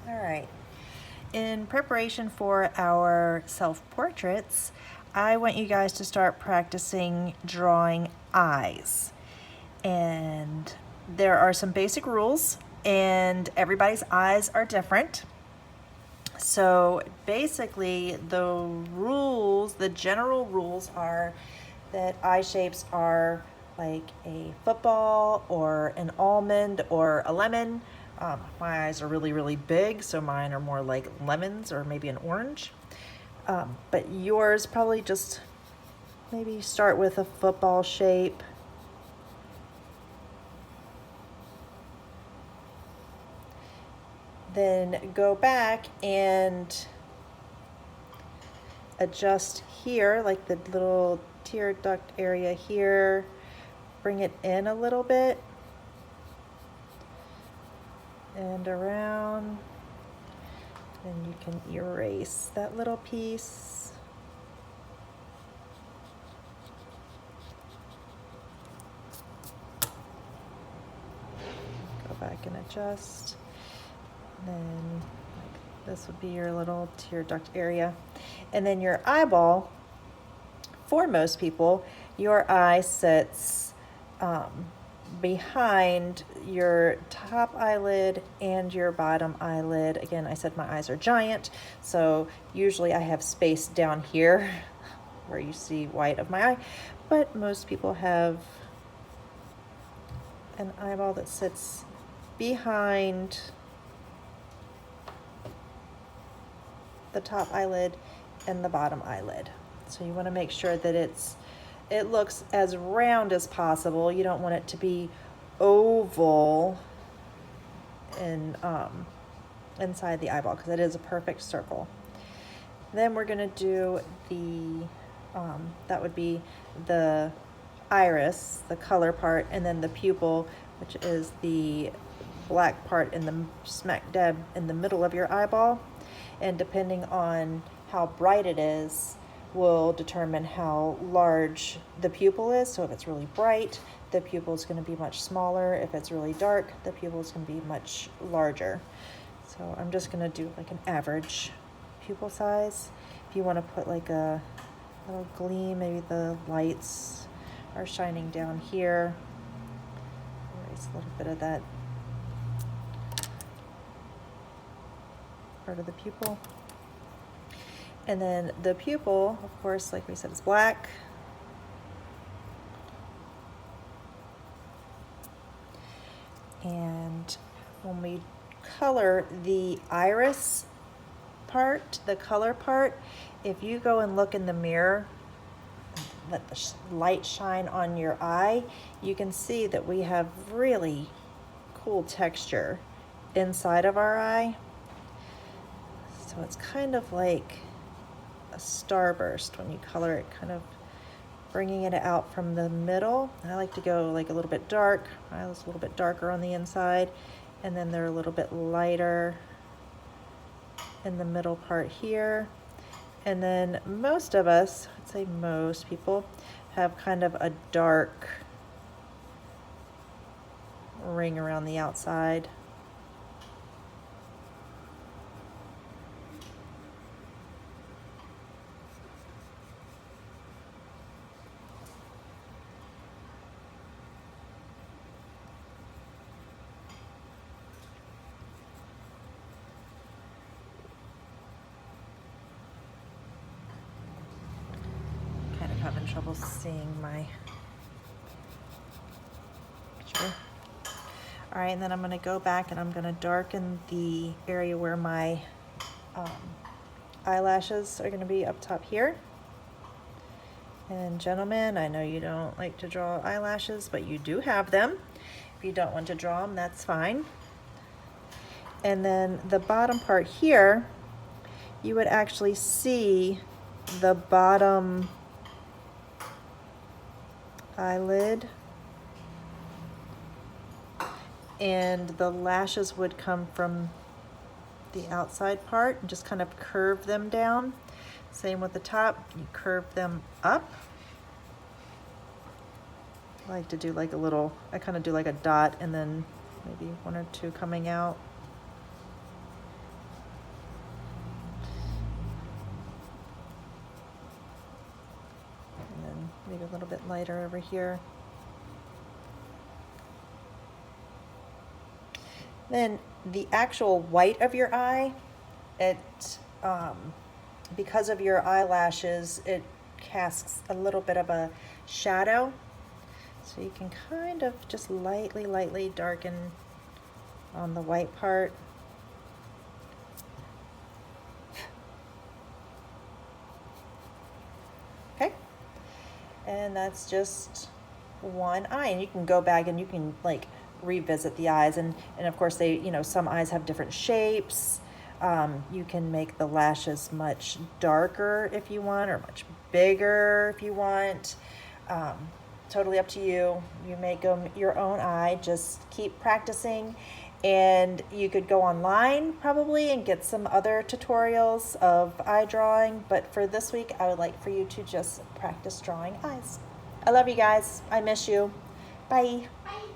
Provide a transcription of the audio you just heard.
All right. In preparation for our self-portraits, I want you guys to start practicing drawing eyes. And there are some basic rules, and everybody's eyes are different. So basically, the general rules are that eye shapes are like a football or an almond or a lemon. My eyes are really, really big, so mine are more like lemons or maybe an orange. But yours probably just maybe start with a football shape. Then go back and adjust here, like the little tear duct area here. Bring it in a little bit and around. And you can erase that little piece. Go back and adjust. And then this would be your little tear duct area. And then your eyeball, for most people, your eye sits behind your top eyelid and your bottom eyelid. Again, I said my eyes are giant, so usually I have space down here where you see white of my eye, but most people have an eyeball that sits behind the top eyelid and the bottom eyelid. So you want to make sure that it looks as round as possible. You don't want it to be oval and inside the eyeball, because it is a perfect circle. Then we're going to do that would be the iris, the color part, and then the pupil, which is the black part in the smack dab in the middle of your eyeball. And depending on how bright it is will determine how large the pupil is. So if it's really bright, the pupil is going to be much smaller. If it's really dark, the pupil is going to be much larger. So I'm just going to do like an average pupil size. If you want to put like a little gleam, maybe the lights are shining down here. Erase a little bit of that part of the pupil. And then the pupil, of course, like we said, is black. And when we color the iris part, the color part, if you go and look in the mirror, let the light shine on your eye, you can see that we have really cool texture inside of our eye. So it's kind of like a starburst when you color it, kind of bringing it out from the middle. I like to go like a little bit dark. I was a little bit darker on the inside, and then they're a little bit lighter in the middle part here. And then most of us, I'd say most people, have kind of a dark ring around the outside. Kind of having trouble seeing my picture. All right, and then I'm going to go back and I'm going to darken the area where my eyelashes are going to be up top here. And gentlemen, I know you don't like to draw eyelashes, but you do have them. If you don't want to draw them, that's fine. And then the bottom part here, you would actually see the bottom eyelid, and the lashes would come from the outside part and just kind of curve them down. Same with the top, you curve them up. I like to do like a little, I kind of do like a dot and then maybe one or two coming out. a little bit lighter over here. Then the actual white of your eye, because of your eyelashes, it casts a little bit of a shadow. So you can kind of just lightly darken on the white part. Okay, and that's just one eye, and you can go back and you can like revisit the eyes, and of course they, you know, some eyes have different shapes. You can make the lashes much darker if you want, or much bigger if you want. Totally up to you. You make them your own eye. Just keep practicing, and you could go online probably and get some other tutorials of eye drawing, but for this week I would like for you to just practice drawing eyes. I love you guys. I miss you. Bye. Bye.